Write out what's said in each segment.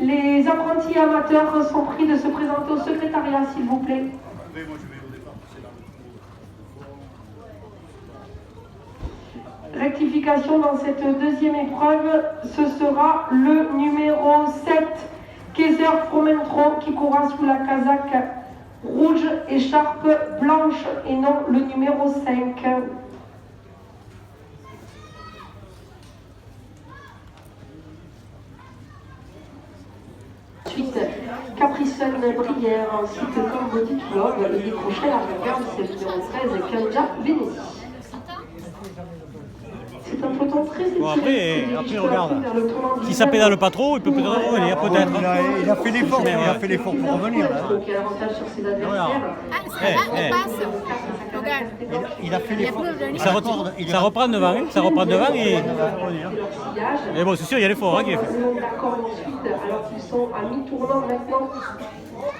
Les apprentis amateurs sont pris de se présenter au secrétariat, s'il vous plaît. Rectification dans cette deuxième épreuve, ce sera le numéro 7, Kaiser Fromentro, qui courra sous la casaque rouge, écharpe blanche et non le numéro 5. Ensuite, Capricène Brière ainsi que Cambody Club et décrocherait la regarde, c'est le numéro 13, Kanja Vénétie. C'est un peloton très étiré. Bon, après regarde. Si ça pédale pas trop, il peut peut-être revenir, peut-être. Il a fait l'effort, il a fait l'effort pour revenir. Donc il a l'avantage sur ses adversaires. Il a fait l'effort. Ça reprend devant, hein. Ça reprend devant et... Mais bon, c'est sûr, il y a l'effort, hein, qui est fait. D'accord, ensuite, alors qu'ils sont à mi-tournant maintenant,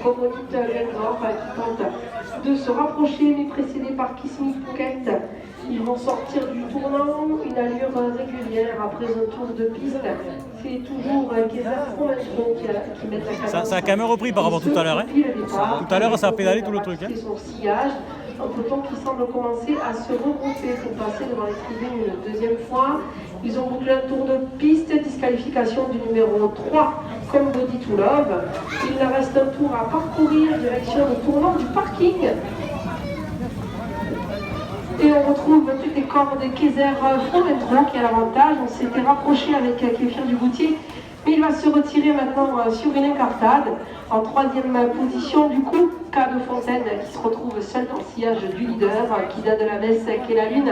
Comodite Lendorf qui tente de se rapprocher, mais précédé par Kismi Pocket. Ils vont sortir du tournant, une allure régulière après un tour de piste. C'est toujours Kaiser Fromentro qui met la cadence. Ça a quand même repris par rapport à tout à l'heure. Hein. Tout à l'heure, ça a pédalé tout le truc. Hein. Son sillage, un peloton qui semble commencer à se regrouper pour passer devant les tribunes une deuxième fois. Ils ont bouclé un tour de piste, disqualification du numéro 3, Cambody to Love. Il leur reste un tour à parcourir, direction le tournant du parking. Et on retrouve toutes les corps de Kaiser Fromentro qui a l'avantage. On s'était rapproché avec Kéfir Dugoutier, mais il va se retirer maintenant sur une incartade. En troisième position, du coup, K de Fontaine qui se retrouve seul dans le sillage du leader, qui date de la messe qui est la lune.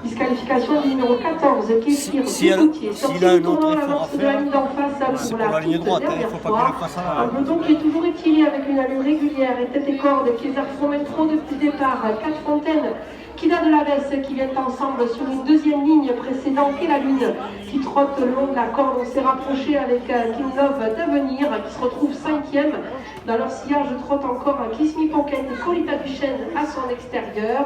Disqualification du numéro 14, Kéfir Dugoutier. Sorti du tournant à l'avance de la ligne d'en face pour la toute dernière fois. Un peloton qui est toujours étiré avec une allure régulière et tête et corde. Kaiser Fromentro depuis le départ, K de Fontaine, Kida de la Vesse qui viennent ensemble sur une deuxième ligne précédente et la lune qui trotte le long de la corde. On s'est rapproché avec King Love d'Avenir qui se retrouve 5e. Dans leur sillage trotte encore Kismi Pocket et Colita Duchesne à son extérieur.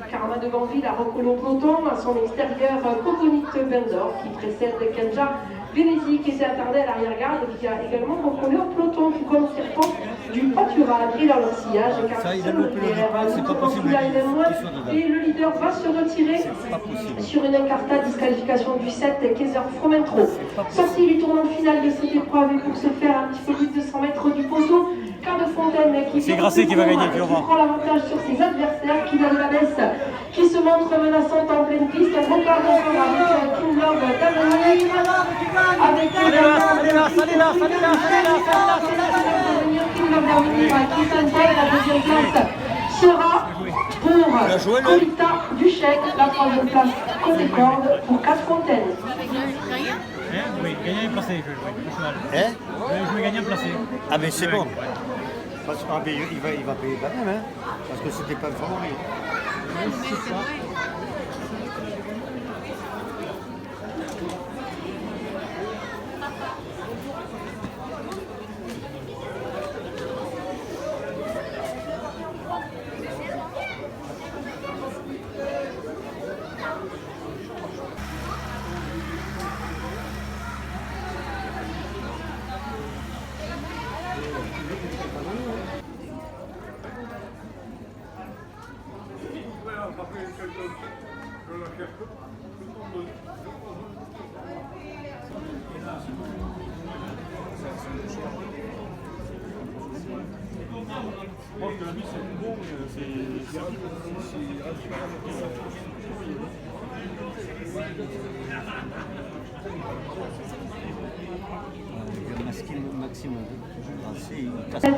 Karma de Banville a recollé au peloton. À son extérieur, Coconite Bendor qui précède Kanja Vénétie qui s'est attardé à l'arrière-garde et qui a également recollé au peloton, tout comme Pierpont du pâturage et dans leur sillage. Ça, il a loupé le départ, c'est pas possible. Et le leader va se retirer sur une incartade, disqualification du 7, Kaiser Fromentro. Sorti du tournant final de cette épreuve et pour se faire un petit peu plus de 200 mètres du poteau, K de Fontaine c'est Grasset qui va gagner, qui prend l'avantage sur ses adversaires, qui va de la baisse, qui se montre menaçante en pleine piste. On regarde encore avec King Love d'Avenir, avec King Love d'Avenir qui s'intègre. La deuxième place sera pour Colita Duchesne, la troisième place côté corde pour 4 Fontaines. Oui, gagner placé. Je vais gagner placé. Ah mais c'est bon. Parce qu'il va payer quand même, hein, parce que c'était pas le favori. C'est ça.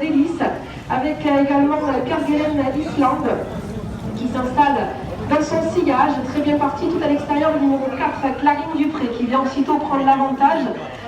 Délice, avec également Kerguelen d'Islande qui s'installe dans son sillage, très bien parti tout à l'extérieur, le numéro 4, Clarine Dupré, qui vient aussitôt prendre l'avantage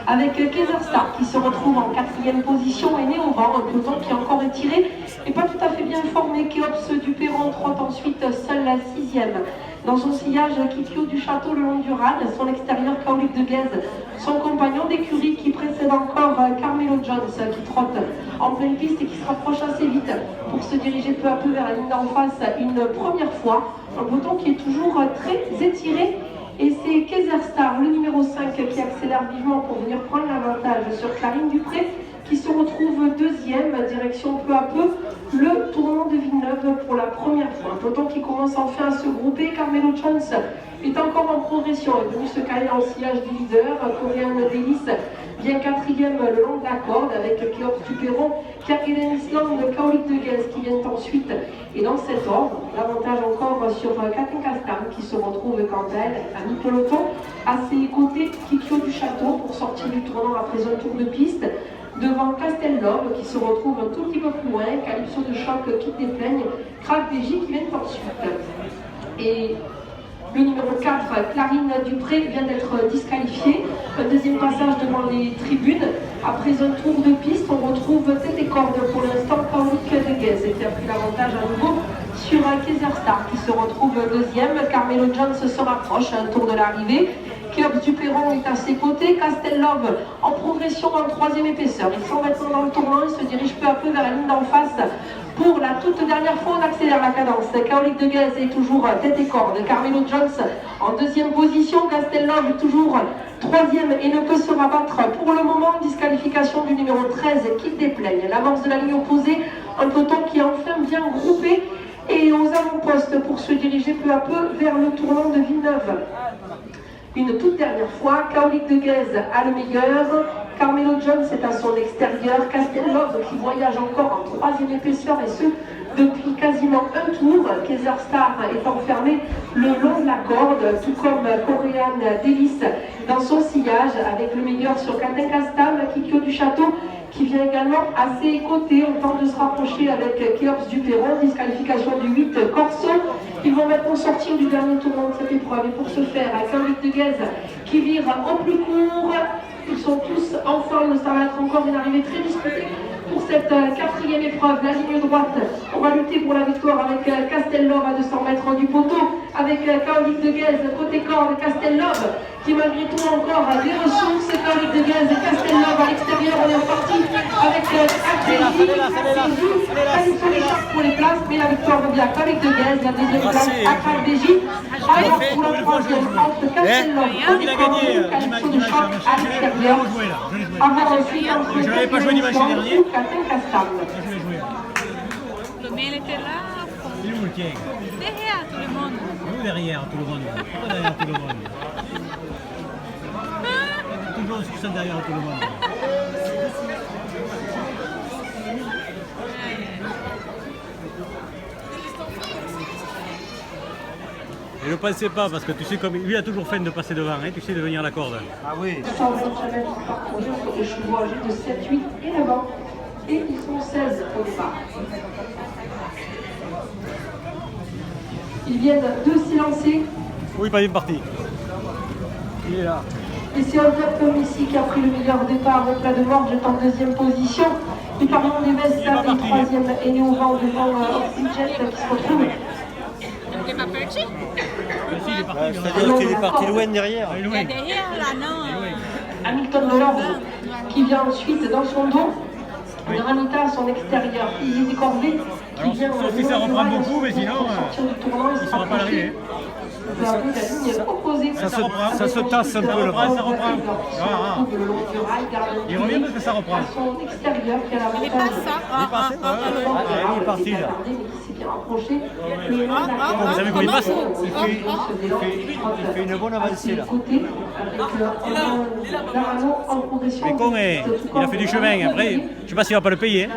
avec Kaiser Star qui se retrouve en 4e position et né au vent, un peloton qui est encore étiré et pas tout à fait bien formé. Kéops du Perron trotte ensuite seule la 6e. Dans son sillage, Kitio du Château le long du Rad, son extérieur Caolic de Guèze, son compagnon d'écurie qui précède encore Carmelo Jones qui trotte en pleine piste et qui se rapproche assez vite pour se diriger peu à peu vers la ligne d'en face une première fois. Un peloton qui est toujours très étiré Et c'est Kezerstar, le numéro 5, qui accélère vivement pour venir prendre l'avantage sur Clarine Dupré, qui se retrouve deuxième, direction peu à peu le tournant de Villeneuve pour la première fois. Un peloton qui commence enfin à se grouper. Carmelo Jones est encore en progression, est venu se caler en sillage du leader. Coréen Delis vient quatrième le long de la corde avec Kéops Duperron, Kerguelen Island, Kaolik de Guez qui viennent ensuite. Et dans cet ordre, l'avantage encore sur Katinka Stam qui se retrouve quant à elle à mi-peloton. À ses côtés, Kikyo du Château pour sortir du tournant après un tour de piste. Devant Castellove qui se retrouve un tout petit peu plus loin, Calypso de Choc qui déplaigne, Crac BJ qui viennent ensuite. Et le numéro 4, Clarine Dupré, vient d'être disqualifiée. Un deuxième passage devant les tribunes. Après un tour de piste, on retrouve tête et corde pour l'instant Kaolik de Guez qui a pris l'avantage à nouveau sur Kezerstar qui se retrouve deuxième. Carmelo Jones se rapproche à un tour de l'arrivée. Kéops Duperron est à ses côtés, Castellove en progression en troisième épaisseur. Ils sont maintenant dans le tournant, ils se dirigent peu à peu vers la ligne d'en face. Pour la toute dernière fois, on accélère la cadence. Kaolik de Guez est toujours tête et corde. Carmelo Jones en deuxième position, Castellove toujours troisième et ne peut se rabattre pour le moment. Disqualification du numéro 13 qui déplaigne. L'amorce de la ligne opposée, un peloton qui est enfin bien groupé et aux avant-postes pour se diriger peu à peu vers le tournant de Villeneuve. Une toute dernière fois, Kaolik de Guez a le meilleur, Carmelo Jones est à son extérieur, Castellove qui voyage encore en troisième épaisseur et ce depuis quasiment un tour. Kezerstar est enfermé le long de la corde, tout comme Coréan Delis dans son sillage avec le meilleur sur Katinka Stam, Kikyo du Château qui vient également à ses côtés. On tente de se rapprocher avec Kéops Duperron, disqualification du 8 Corso. Ils vont maintenant sortir du dernier tournant de cette épreuve et pour ce faire, Kaolik de Guez qui vire au plus court. Ils sont tous en forme, ça va être encore une arrivée très disputée pour cette quatrième épreuve. La ligne droite, on va lutter pour la victoire avec Castellove à 200 mètres du poteau, avec Kaolik de Guez côté corde, Castellove qui malgré tout encore a des ressources. Kaolik de Guez et Castellove à l'extérieur, on est reparti avec Calypso pour les places, mais la victoire revient à Kaolik de Guez, la deuxième place à Crac BJ. Alors pour la troisième, entre Castellove côté corde, Calypso de Choc à l'extérieur. Avant ensuite entre Je n'avais pas joué dimanche dernier. Katinka Stam. Mais il était là. Il est où le tien? Derrière tout le monde. Où derrière tout le monde? Pourquoi derrière tout le monde? Toujours sur ça derrière tout le monde. Et ne le pensez pas, parce que tu sais comme lui a toujours faim de passer devant, hein, tu sais de venir à la corde. Ah oui. 120 km parcourus sur des chevaux âgés de 7, 8 et 9 ans. Et ils sont 16 au départ. Ils viennent de s'élancer. Oui, pas une partie. Il est là. Et c'est Olga Messi qui a pris le meilleur départ au plat de Morges en deuxième position. Et parlant des Vestas, et troisième et Néovent devant Oxygen qui se retrouve. Il n'est pas parti. C'est-à-dire qu'il est parti loin derrière. Il est derrière là, non. Hamilton Delors qui vient ensuite dans son dos. Granita à son extérieur. Il est décorvé. Alors, sauf si ça reprend beaucoup, mais sinon, il ne sera pas l'arrivée. La ligne opposée. Ça se tasse un peu le bras. Ça reprend. Il revient parce que ça reprend. À son extérieur qui a la Il est pas ça. Il est parti là. Il s'est bien rapproché. Vous savez comment il passe? Il fait une bonne avancée là. Mais con, il a fait du chemin. Après, je ne sais pas s'il ne va pas le payer.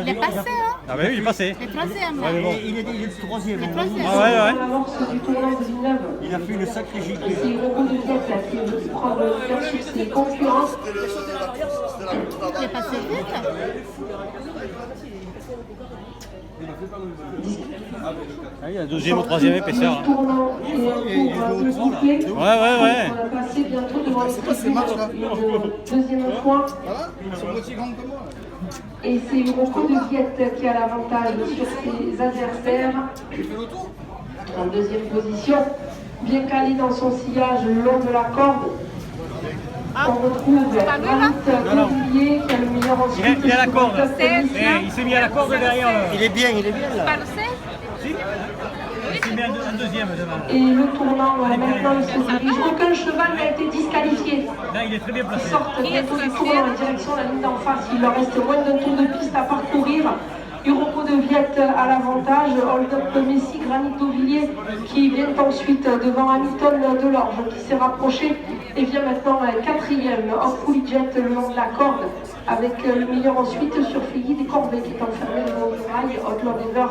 Il est passé, hein. Ah ben oui, il est passé. Il est troisième. Ouais, mais bon. Il est le troisième. Il est troisième. Ah ouais, ouais. Il a fait une sacrée C'est giclée. Hugo de Viette là, qui veut prendre le leader sur ses concurrents. Il est passé vite. Ah, il y a deuxième ou troisième épaisseur. Hein. Tournant et un tour de bouclé. Ouais, ouais, ouais. On va passer bientôt devant les tribunes. Une deuxième fois. Et c'est Hugo de Viette qui a l'avantage sur ses adversaires. En deuxième position, bien calé dans son sillage le long de la corde. On retrouve Marit Collier qui a le meilleur ensuite. Il est à la corde. Sur Il s'est mis à la corde derrière. Il est bien Pas le sait. Si. un deuxième devant. Et le tournant, maintenant, il se dirige. Aucun cheval n'a été disqualifié. Là, il est très bien placé. Ils sortent bientôt du tournant en direction de la ligne d'en face. Il leur reste moins d'un tour de piste à parcourir. Uroko de Viette à l'avantage, Hold Up Messi, Granit d'Auvilliers qui viennent ensuite devant Hamilton Delorge qui s'est rapproché et vient maintenant quatrième. Hopefully Jet le long de la corde avec le meilleur ensuite sur Figgy des Corvées qui est enfermé devant le rail. Outlaw River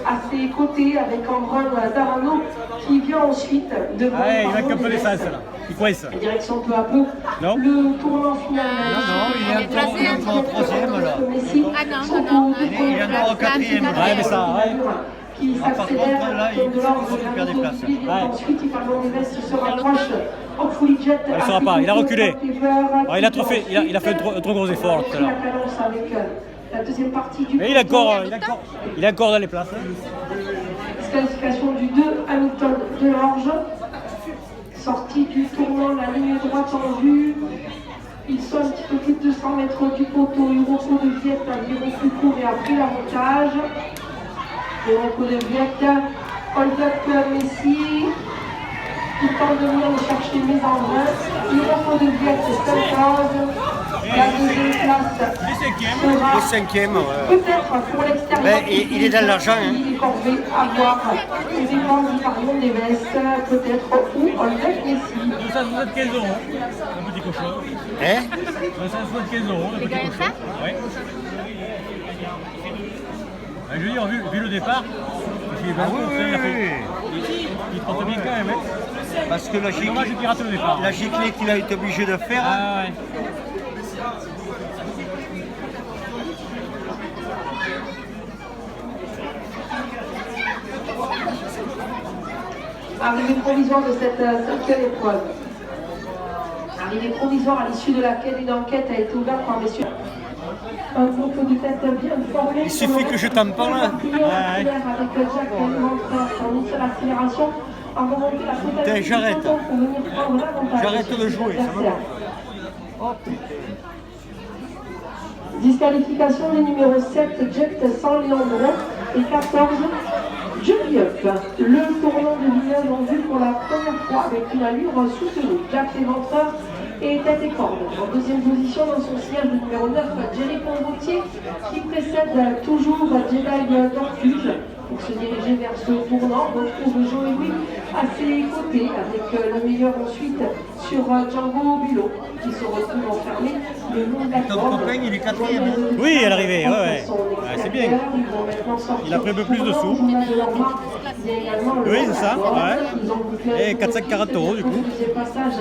à ses côtés avec Embrun d'Arano qui vient ensuite devant. Ouais, il va un peu l'essence là. Il coince. Direction peu à peu. Non. Le tournant final. Non, il est encore au troisième là. Ah non. Il est encore au quatrième. Ouais, mais ça, ouais. Qui par contre, là, il perd des places. Ensuite, il parle des vestes, il se rapproche. Hopefully Jet. Il ne saura pas, il a reculé. Il a trop fait, il a fait un trop gros effort tout à l'heure. La deuxième partie du. Mais il est encore dans les places. Qualification du 2, Hamilton Delorge. Sortie du tournant, la ligne droite en vue. Ils sont un petit peu plus de 200 mètres du poteau. Uroko de Viette a viré plus court et a pris l'avantage. Uroko de Viette, Hold Up Messi. Il tente de venir le chercher, mais en vain. Uroko de Viette, s'impose. La deuxième place Le cinquième, ouais. peut-être pour l'extérieur. Ben, il est dans l'argent. Hein. Il est corvé à voir. Il dépend du pardon des vestes, peut-être, ou Hold Up Messi. 275 €, le petit cochon. Hein 275 €, le petit cochon. Oui. Je veux dire, vu le départ, il trotte bien quand même. Hein. Parce que C'est dommage qu'il rate le départ. la giclée qu'il a été obligé de faire. Ah ouais. Arrivée provisoire de cette cinquième épreuve. Arrivée provisoire à l'issue de laquelle une enquête a été ouverte par messieurs. Un groupe de tête bien formé. Il suffit que je t'en parle. Avec Jack en une seule accélération. En remontant la totalité du J'arrête. peloton pour venir prendre l'avantage. J'arrête de jouer, ça va. Oh putain. Disqualification des numéros 7, Jet sans Léandro et 14, Jump Up. Le tournant de Villeneuve en vue pour la première fois avec une allure soutenue. Jack l'éventreur et tête et corde. En deuxième position dans son siège de numéro 9, Jerry Pont-Gauthier qui précède toujours Jedi Dorcuse. Pour se diriger vers ce tournant, on retrouve Joe Louis à ses côtés avec le meilleur ensuite sur Django Bulot qui se retrouve enfermé le long de la Ton corde. copain, il est quatrième. Oui, à l'arrivée, ouais. C'est bien. Il a pris un peu plus de sous. Oui, c'est ça, ouais. Et 440 € du coup. Deuxième passage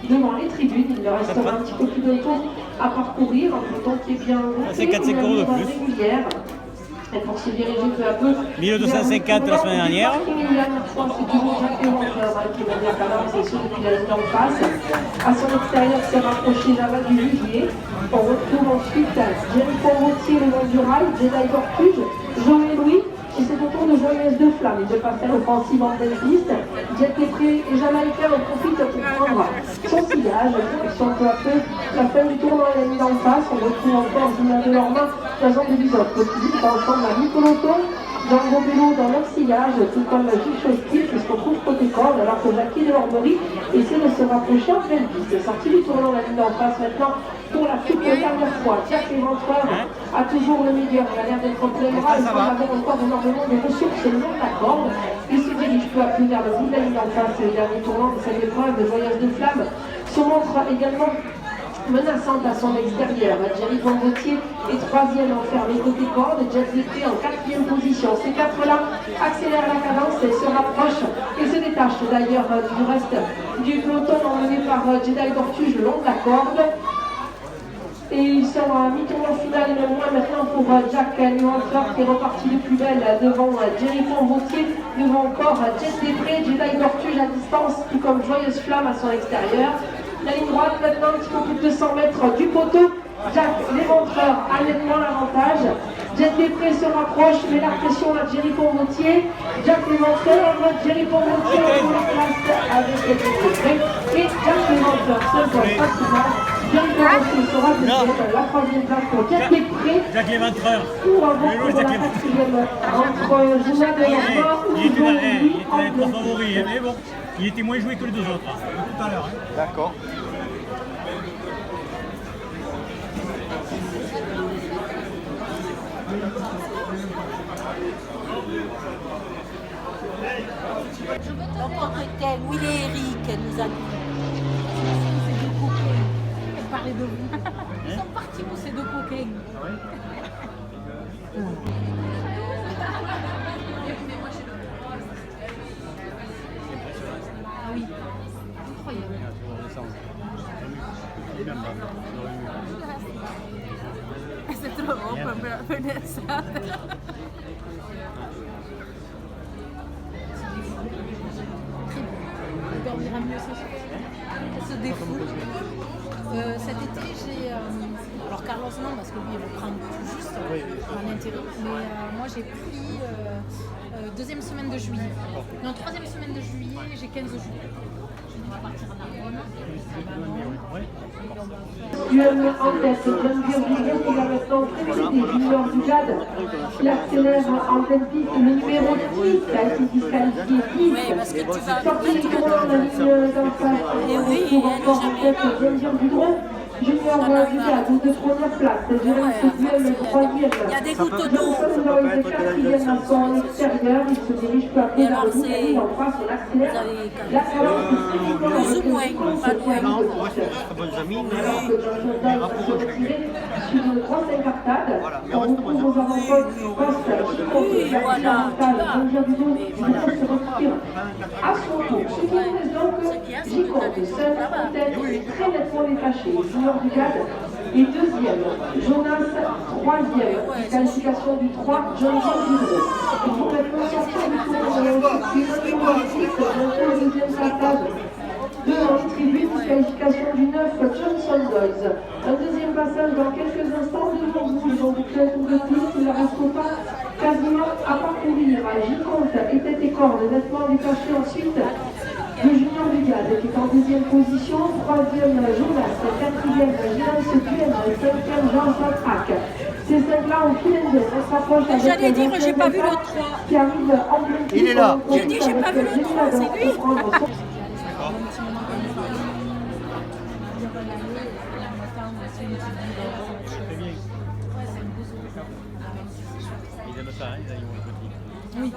devant les tribunes, il leur restera un petit peu plus de tour à parcourir, un peloton qui est bien c'est 400 € de plus. régulière. Et pour se diriger peu à peu. 1250 la semaine dernière. Une dernière fois, c'est toujours Jacques Léventreur qui va bien faire c'est sûr depuis la ligne en face. À son extérieur, s'est rapproché Java du Vivier. On retrouve ensuite Jerry Pont-Gauthier le long du rail, Jedi Dorcuse, Jean et Louis. Et c'est au tour de Joyeuse de Flamme. Il veut passer l'offensive en pleine piste. Jet Lepré et Jamaïcain en profitent pour prendre son sillage. Direction peu à peu la fin du tournoi est mise en face. On retrouve encore Julien Delorme, Jason de Bizot. Petit ensemble à Nicoloto, Django Bello dans leur sillage, tout comme Gilles Chostil qui se retrouve côté corde, alors que Jackie Delormery essaie de se rapprocher en pleine piste. Sortie du tournoi, la ligne en face maintenant pour la toute dernière fois. Jack Léventreur a toujours le meilleur. Il a l'air d'être plein bras. Il semble avoir encore énormément de ressources le long de la corde. Il se dirige peu à peu vers le bout de la ligne en face. Le dernier tournant de cette épreuve de Joyeuse de Flamme se montre également menaçante à son extérieur. Jerry Pont-Gauthier est troisième enfermé côté corde, Jet Lepré en quatrième position. Ces quatre-là accélèrent la cadence et se rapprochent et se détachent d'ailleurs du reste du peloton emmené par Jedi Dorcuse le long de la corde. Et ils sont à mi-tournant final et le moins maintenant pour Jack Léventreur qui est reparti de plus belle devant Jerry Pont-Gauthier, devant encore Jet Lepré, Jedi Dorcuse à distance, tout comme Joyeuse Flamme à son extérieur. La ligne droite maintenant un petit peu plus de 200 mètres du poteau. Jack Léventreur a nettement l'avantage Jet Després se rapproche, met la pression à Jerry Pomboutier. Jack Léventeur, Jerry Pomboutier pour la place avec Jet Després. Et Jack Léventeur seul pour le passement. Jerry Pomboutier sera deuxième, la troisième place pour Jet Després. Jack Léventreur. Pour un bon pour la quatrième entre Jouna de Lambert ou Il était Jouna les trois favoris, mais bon, il était moins joué que les deux autres, tout à l'heure. D'accord. Donc, Tel, Will et Eric, elle nous a dit. Ces deux coquins. Elle parlait de vous. Ils sont partis pour ces deux coquins. Ah oui, incroyable. C'est trop beau pour me faire ça. On dormira mieux ce soir. Elle se défoule. Cet été, j'ai. Alors, Carlos, non, parce que lui, il le prend tout juste en intérim. Mais moi, j'ai pris deuxième semaine de juillet. Non, troisième semaine de juillet, j'ai 15 jours. On va partir en Argonne. Actuellement en tête, John Virginia qui va maintenant précéder Junior Dugad. Il accélère en pleine piste le numéro 10 qui a été disqualifié 10. Oui, parce que tu vas. Sorti du droit, la ligne d'en face. Pour encore en tête, John Dudron. Junior Dugad, de première place. Jérémy Soubiel, troisième. Il y a des gouttes d'eau. Johnson Lloyd, quatrième à son extérieur. Il se dirige peu à peu vers le bout. En face, on accélère. La Plus ou moins, pas loin. Non, on reste très bons amis. Alors que Johnson Lloyd se retire sur une grosse incartade. On retrouve aux avant-postes Oui, voilà, tu vas. Junior se retire à son tour. Ce qui nous laisse donc Giconde, seul en tête, très nettement détaché. Junior Dugad est deuxième. Jonas, troisième. Qualification du 3, Johnson Dudron. Il faut maintenant sortir du tour de la le deuxième passage de Henri Tribune, qualification du 9, Johnson Lloyd. Un deuxième passage dans quelques instants devant vous. Ils ont bouclé un tour de piste, il ne reste pas quasiment à parcourir. Giconde et tête et cordes, nettement détaché ensuite. Le Junior Dugad qui est en deuxième position, troisième Jonas, quatrième Gilles Setuel, cinquième Jean Satrac. Ces cinq-là ont tous les deux, on s'approche avec J'allais dire, j'ai pas vu le 3. qui arrive en pleine piste. Il est là. J'ai dit, j'ai pas vu le 3, c'est lui. Ils aiment ça, hein, les animaux petits. Oui.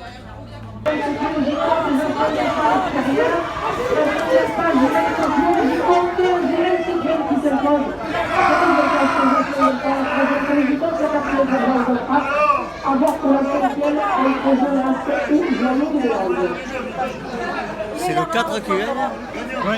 C'est le 4 QL. Oui.